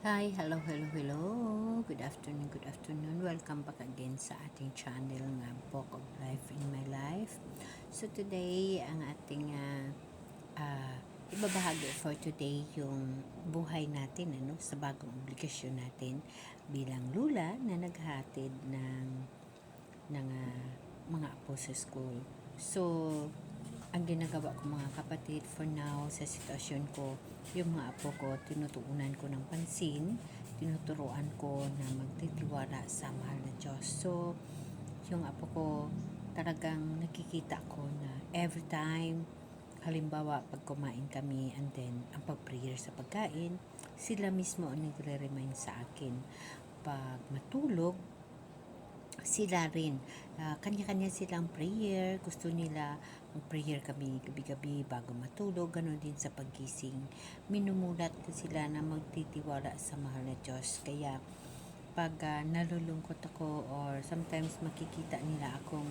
Hi, hello, hello, hello. Good afternoon, good afternoon. Welcome back again sa ating channel nga Book of Life in My Life. So today, ang ating ibabahagi for today yung buhay natin sa bagong obligasyon natin bilang lula na naghatid ng mga apo sa school. So, ang ginagawa ko mga kapatid for now sa sitwasyon ko, yung mga apo ko, tinutuunan ko ng pansin, tinuturuan ko na magtitiwala sa mahal na Diyos. So, yung apo ko, talagang nakikita ko na every time, halimbawa pag kumain kami and then ang pag-prayer sa pagkain, sila mismo ang nagre-remind sa akin. Pag matulog, sila rin, kanya-kanya silang prayer, gusto nila mag-prayer kami gabi-gabi bago matulog, ganoon din sa paggising. Minumulat ko sila na magtitiwala sa mahal na Diyos. Kaya pag nalulungkot ako or sometimes makikita nila akong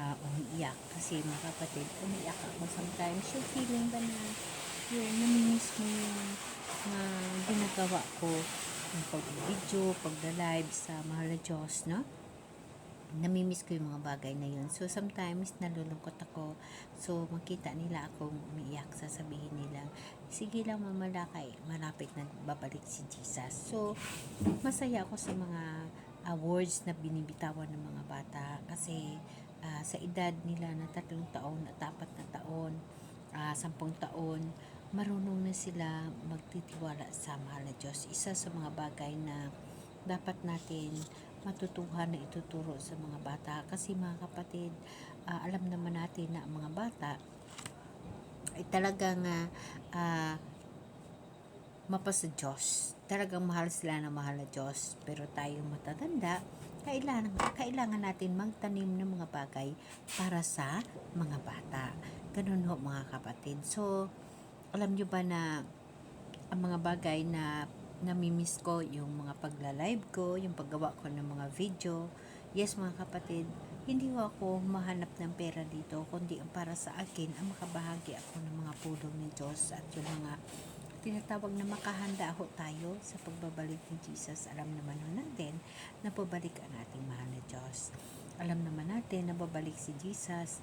umiiyak, kasi mga kapatid, umiiyak ako sometimes, yung feeling ba na yung namimiss mo yung ginagawa ko, yung pag-video, pag-live sa mahal na Diyos, no? Namimiss ko yung mga bagay na yun. So, sometimes, nalulungkot ako. So, makita nila akong umiiyak, sasabihin nila, sige lang mamalakay, malapit na babalik si Jesus. So, masaya ako sa mga words na binibitawan ng mga bata kasi sa edad nila na 3 taon at 4 na taon, 10 taon, marunong na sila magtitiwala sa mahal na Diyos. Isa sa mga bagay na dapat natin matutuhan na ituturo sa mga bata kasi mga kapatid, alam naman natin na ang mga bata ay talagang mapa sa Diyos. Talagang mahal sila ng mahal na Diyos. Pero tayo matatanda, kailangan natin magtanim ng mga bagay para sa mga bata. Ganun ho mga kapatid. So, alam nyo ba na ang mga bagay na namimiss ko, yung mga pagla-live ko, yung paggawa ko ng mga video. Yes mga kapatid, hindi ko ako mahanap ng pera dito, kundi ang para sa akin ang makabahagi ako ng mga pulong ng Diyos at yung mga tinatawag na makahanda ho tayo sa pagbabalik ni Jesus. Alam naman ho natin na pabalik ang ating mahal na Diyos. Alam naman natin na babalik si Jesus,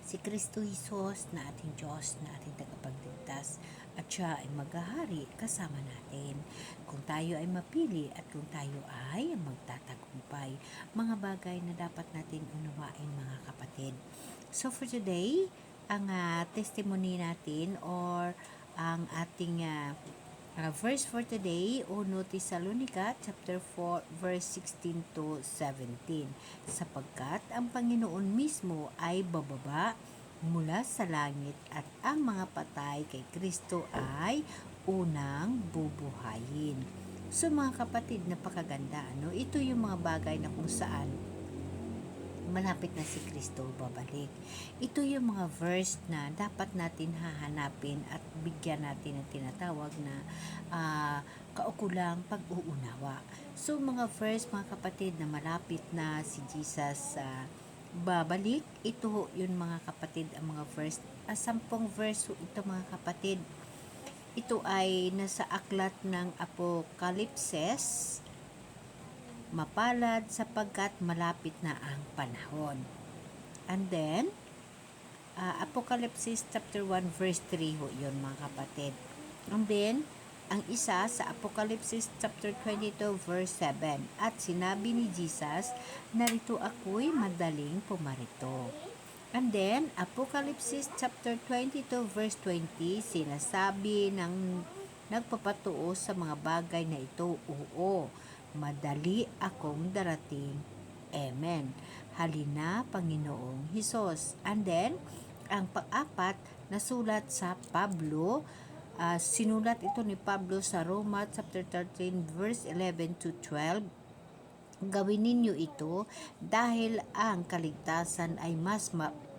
si Kristo Jesus na ating Diyos, na ating tagapagligtas, at siya ay maghahari kasama natin kung tayo ay mapili at kung tayo ay magtatagumpay. Mga bagay na dapat natin unawain mga kapatid. So for today, ang testimony natin or ang ating verse for today, 1 Tesalonica chapter 4 verse 16 to 17. Sapagkat ang Panginoon mismo ay bababa mula sa langit at ang mga patay kay Kristo ay unang bubuhayin. So mga kapatid, napakaganda, no? Ito yung mga bagay na kung saan malapit na si Kristo babalik. Ito yung mga verse na dapat natin hahanapin at bigyan natin ng tinatawag na kaukulang pag-uunawa. So mga verse mga kapatid na malapit na si Jesus babalik, ito yun mga kapatid ang mga verse. 10 verse ito mga kapatid. Ito ay nasa aklat ng Apokalipses. Mapalad sapagkat malapit na ang panahon. And then, Apocalypse chapter 1 verse 3 ho yun mga kapatid. And then, ang isa sa Apocalypse chapter 22 verse 7. At sinabi ni Jesus, narito ako'y madaling pumarito. And then, Apocalypse chapter 22 verse 20, sinasabi ng nagpapatuo sa mga bagay na ito, oo, madali akong darating. Amen. Halina, Panginoong Hesus. And then, ang pang-apat na sulat sa Pablo, sinulat ito ni Pablo sa Roma chapter 13 verse 11 to 12. Gawin ninyo ito dahil ang kaligtasan ay mas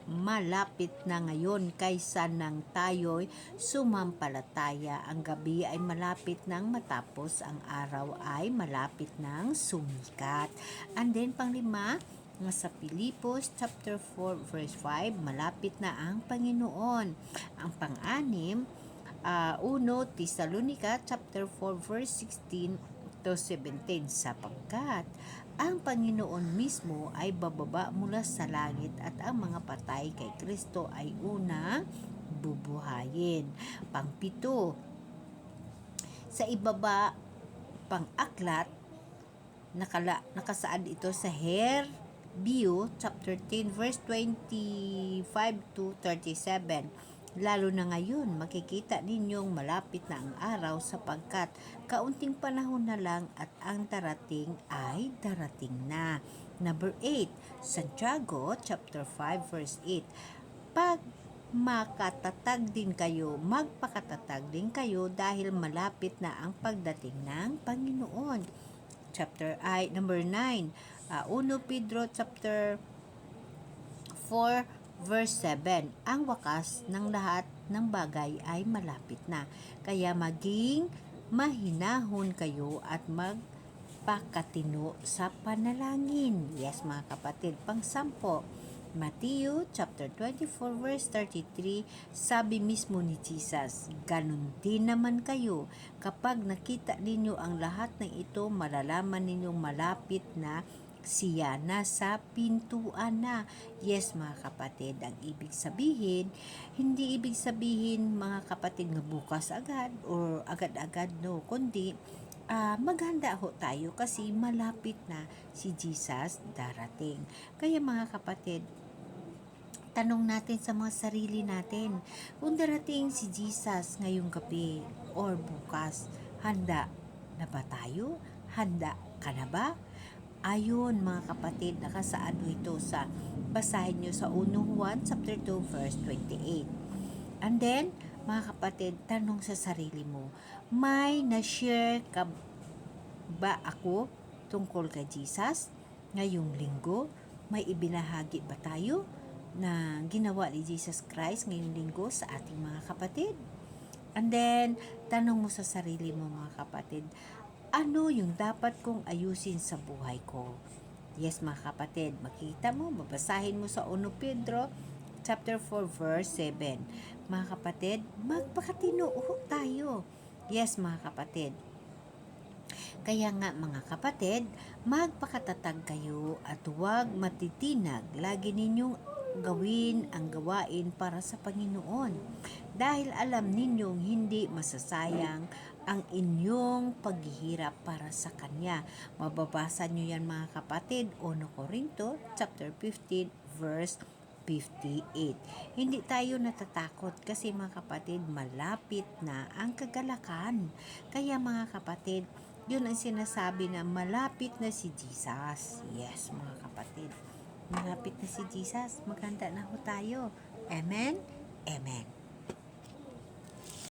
malapit na ngayon kaysa nang tayo'y sumampalataya. Ang gabi ay malapit nang matapos, ang araw ay malapit nang sumikat. And then panglima, sa Pilipos chapter 4 verse 5, malapit na ang Panginoon. Ang pang-anim, 1 Tesalonica chapter 4 verse 16 to 17, sapagkat ang Panginoon mismo ay bababa mula sa langit at ang mga patay kay Kristo ay unang bubuhayin. Pangpito, sa ibaba pang-aklat, nakasaad ito sa Hebreo chapter 10 verse 25 to 37. Lalo na ngayon, makikita ninyong malapit na ang araw sapagkat kaunting panahon na lang at ang darating ay darating na. Number 8, Santiago chapter 5 verse 8. Pag magpakatatag din kayo dahil malapit na ang pagdating ng Panginoon. Number 9, 1 Pedro chapter 4 verse 7, ang wakas ng lahat ng bagay ay malapit na. Kaya maging mahinahon kayo at magpakatino sa panalangin. Yes, mga kapatid. Pang-sampo, Matthew chapter 24 verse 33, sabi mismo ni Jesus, ganun din naman kayo. Kapag nakita ninyo ang lahat ng ito, malalaman ninyong malapit na siya nasa pintuan na. Yes, mga kapatid, ang ibig sabihin, hindi ibig sabihin mga kapatid na bukas agad or agad-agad, no, kundi maghanda ho tayo kasi malapit na si Jesus darating. Kaya mga kapatid, tanong natin sa mga sarili natin, kung darating si Jesus ngayong gabi or bukas, handa na ba tayo? Handa ka na ba? Ayon mga kapatid, nakasaad ito sa basahin nyo sa 1 Juan chapter 2 verse 28. And then, mga kapatid, tanong sa sarili mo, may na-share ka ba ako tungkol kay Jesus ngayong linggo? May ibinahagi ba tayo na ginawa ni Jesus Christ ngayong linggo sa ating mga kapatid? And then, tanong mo sa sarili mo mga kapatid, ano yung dapat kong ayusin sa buhay ko? Yes, mga kapatid, makita mo, babasahin mo sa 1 Pedro chapter 4 verse 7. Mga kapatid, magpakatino tayo. Yes, mga kapatid. Kaya nga mga kapatid, magpakatatag kayo at huwag matitinag. Lagi ninyong gawin ang gawain para sa Panginoon. Dahil alam ninyong hindi masasayang ang inyong paghihirap para sa Kanya. Mababasa nyo yan mga kapatid, 1 Corinto chapter 15 verse 58. Hindi tayo natatakot kasi mga kapatid, malapit na ang kagalakan. Kaya mga kapatid, yun ang sinasabi na malapit na si Jesus. Yes, mga kapatid, malapit na si Jesus. Maghanda na ho tayo. Amen? Amen.